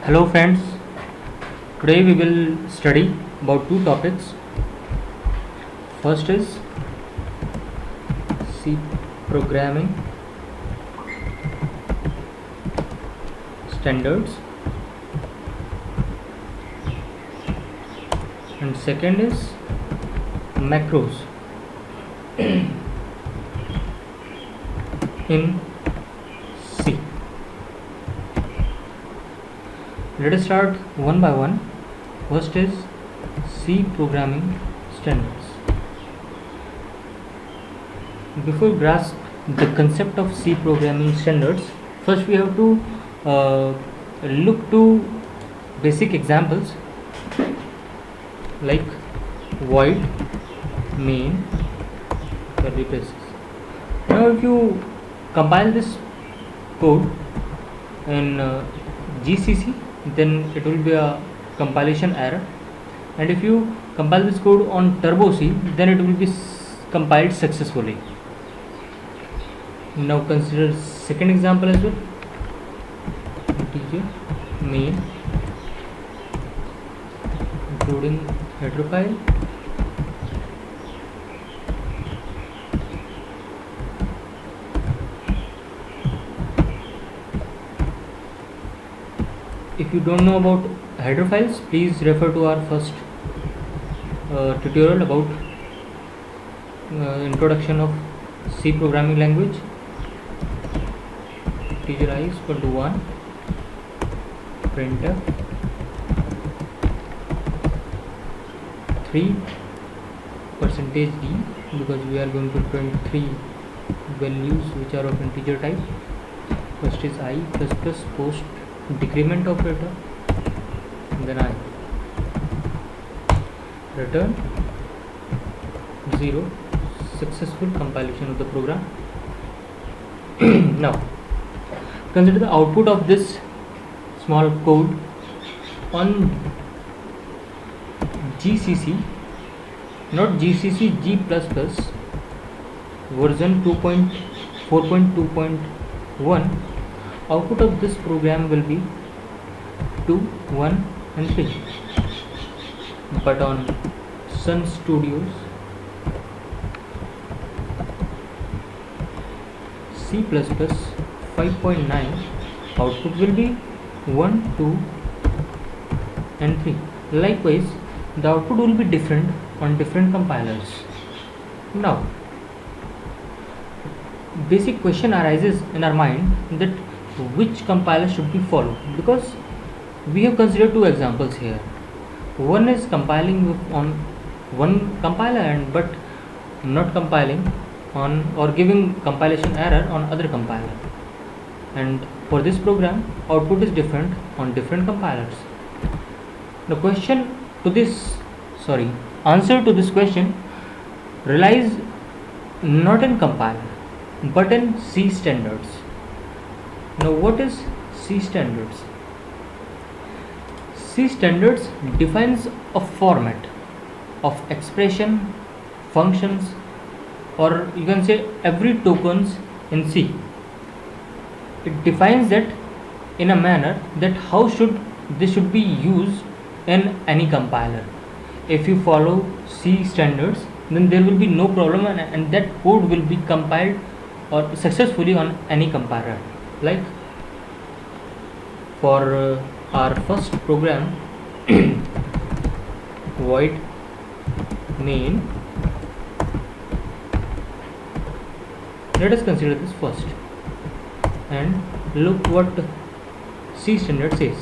Hello friends, today we will study about two topics. First is C programming standards and second is macros in C. Let us start one by one. First is C programming standards. Before grasp the concept of C programming standards, first we have to look to basic examples like void main curly braces. Now if you compile this code in GCC, then it will be a compilation error, and if you compile this code on Turbo C, then it will be compiled successfully. Now consider second example as well. Integer main including header file, if you don't know about header files, please refer to our first tutorial about introduction of C programming language. Integer I is equal to 1, printf 3 %d, because we are going to print 3 values which are of integer type. First is I plus plus post decrement operator, and then I return 0, successful compilation of the program. Now consider the output of this small code on GCC, not GCC, G++ version 2.4.2.1. Output of this program will be 2, 1 and 3, but on Sun Studios C++ 5.9 output will be 1, 2 and 3. Likewise, the output will be different on different compilers. Now, basic question arises in our mind that which compiler should be followed, because we have considered two examples here. One is compiling on one compiler and but not compiling on or giving compilation error on other compiler, and for this program output is different on different compilers. The answer to this question relies not in compiler but in C standards. Now what is C standards? C standards defines a format of expression, functions, or you can say every tokens in C. It defines that in a manner that how this should be used in any compiler. If you follow C standards, then there will be no problem, and that code will be compiled or successfully on any compiler. Like for our first program, void main, let us consider this first and look what C standard says.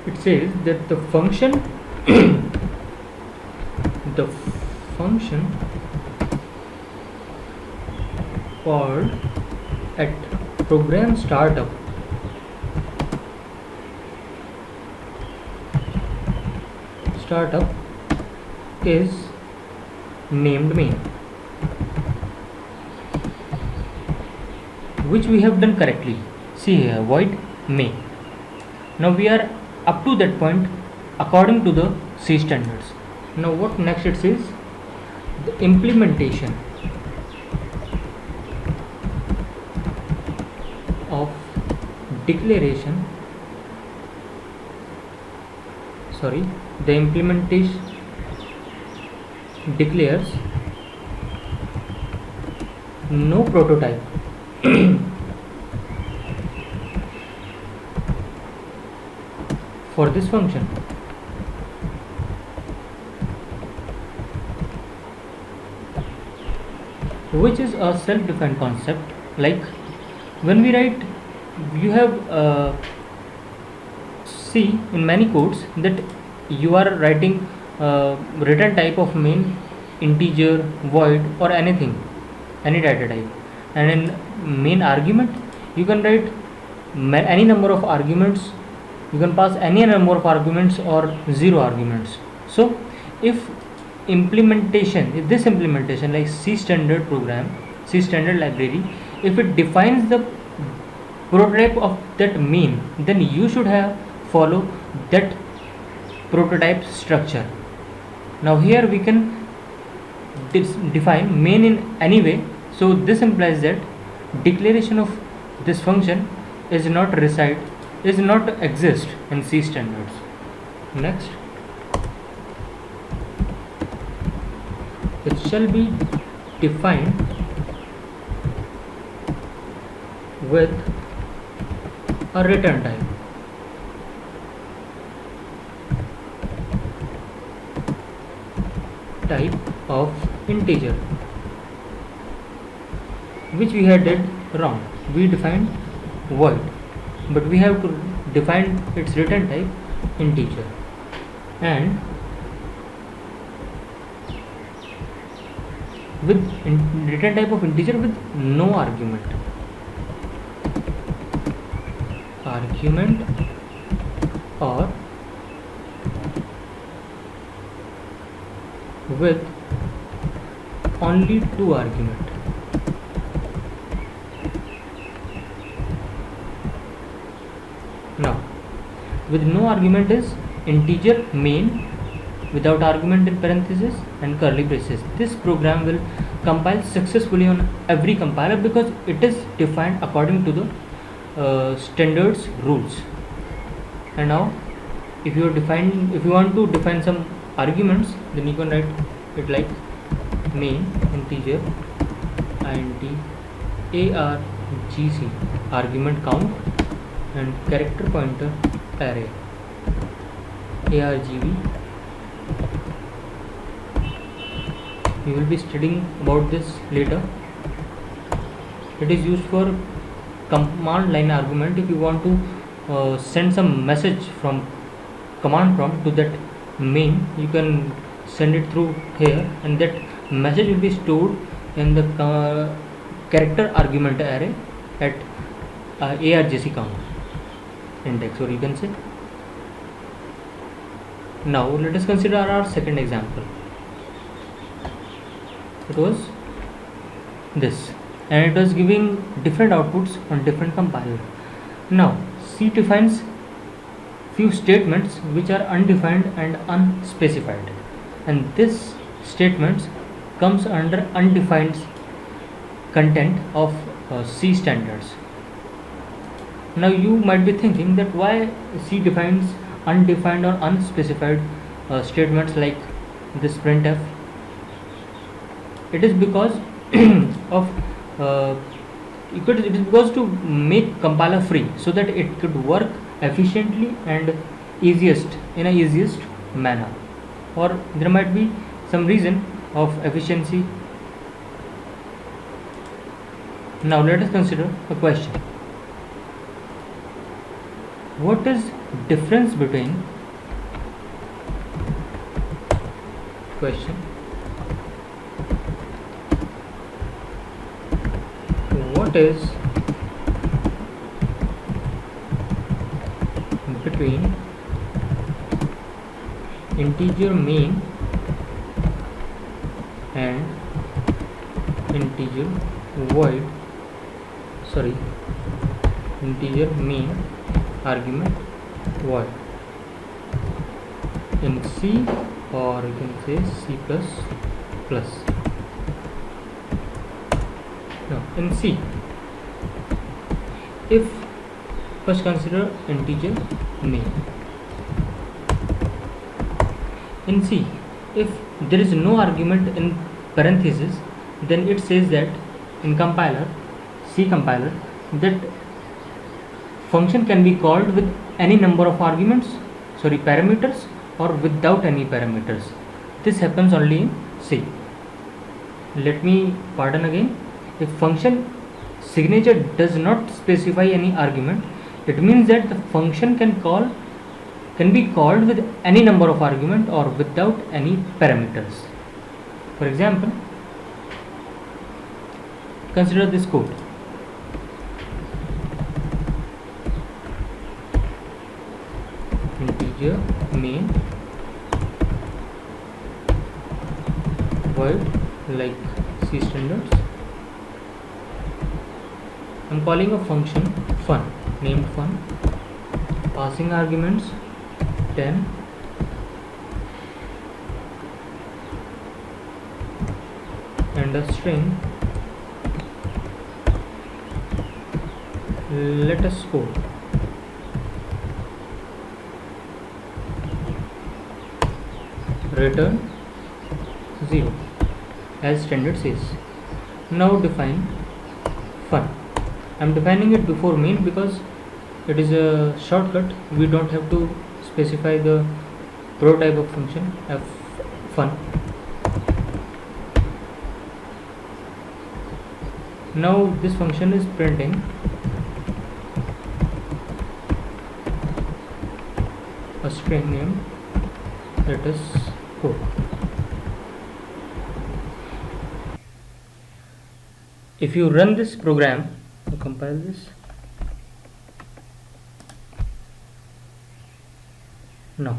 It says that the function called at program startup is named main, which we have done correctly. See here, void main. Now we are up to that point according to the C standards. Now what next it says, The implementation of declaration sorry the implementation declares no prototype for this function. Which is a self-defined concept. Like when we write, you have see in many codes that you are writing return type of main, integer, void, or anything, any data type, and in main argument you can write any number of arguments. You can pass any number of arguments or zero arguments. So if this implementation like C standard program, C standard library, if it defines the prototype of that main, then you should have follow that prototype structure. Now here we can define main in any way. So this implies that declaration of this function is not exist in C standards. Next, it shall be defined with a return type of integer, which we had did wrong. We defined void, but we have to define its return type integer, and with return type of integer with no argument or with only two argument. Now with no argument is integer main without argument in parentheses and curly braces. This program will compile successfully on every compiler because it is defined according to the standards rules. And now if you want to define some arguments, then you can write it like main integer int argc argument count and character pointer array argv. We will be studying about this later. It is used for command line argument. If you want to send some message from command prompt to that main, you can send it through here, and that message will be stored in the character argument array at argc count index, or you can say. Now let us consider our second example. It was this, and it was giving different outputs on different compiler. Now C defines few statements which are undefined and unspecified, and this statements comes under undefined content of C standards. Now you might be thinking that why C defines undefined or unspecified statements like this printf. It is because of it is because to make compiler free so that it could work efficiently and in a easiest manner, or there might be some reason of efficiency. Now let us consider a question. What is difference between question what is between integer main and integer main argument void in C, or you can say C++. Now in C, if first consider integer name. In C, if there is no argument in parenthesis, then it says that in compiler, C compiler, that function can be called with any number of parameters, or without any parameters. This happens only in C. Let me pardon again. If function signature does not specify any argument, it means that the function can be called with any number of argument or without any parameters. For example, consider this code. Integer main void like C standards. I'm calling a function fun, named fun, passing arguments 10 and a string. Let us code. Return 0 as standard says. Now define fun. I am defining it before main because it is a shortcut. We don't have to specify the prototype of function f fun. Now this function is printing a string name. Let us code. If you run this program, compile this. Now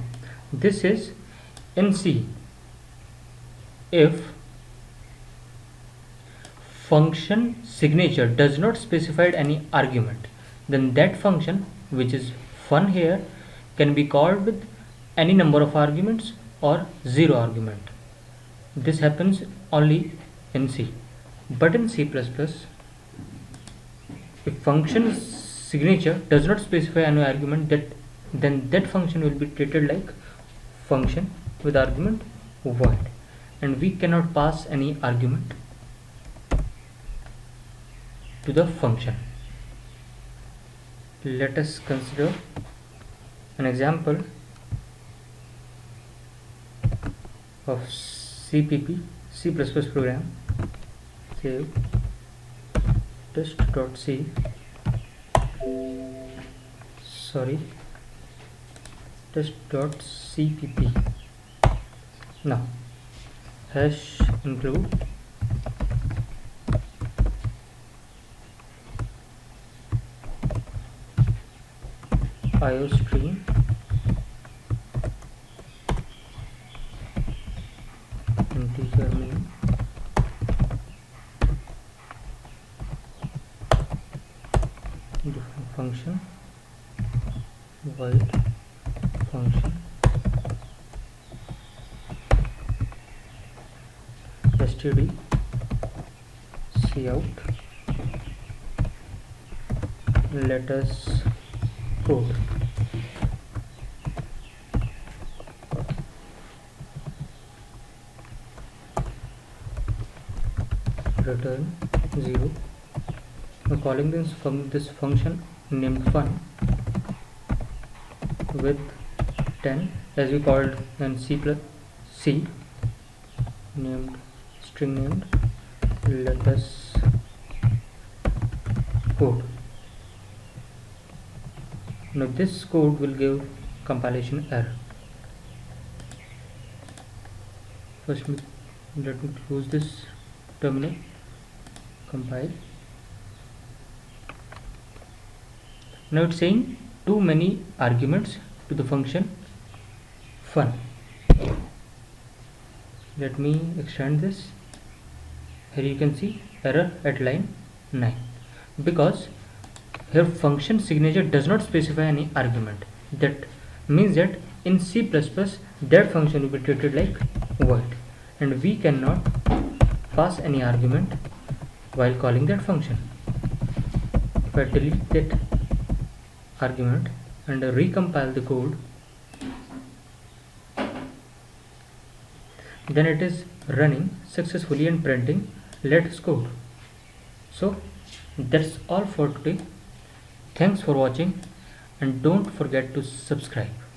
this is in C. If function signature does not specify any argument, then that function, which is fun here, can be called with any number of arguments or 0 argument. This happens only in C. But in C++, if function signature does not specify any argument, then that function will be treated like function with argument void, and we cannot pass any argument to the function. Let us consider an example of CPP, C++ program. Save test.c, test.cpp. Now hash include iostream integer main different function void function std cout. Let us code. Return 0. Now calling this function named fun with 10 as we called in C named string named. Let us code. Now this code will give compilation error. First let me close this terminal, compile. Now it's saying too many arguments to the function fun. Let me extend this. Here you can see error at line 9 because here function signature does not specify any argument. That means that in C++ that function will be treated like void, and we cannot pass any argument while calling that function. If I delete that argument and recompile the code, then it is running successfully and printing let's code. So that's all for today. Thanks for watching and don't forget to subscribe.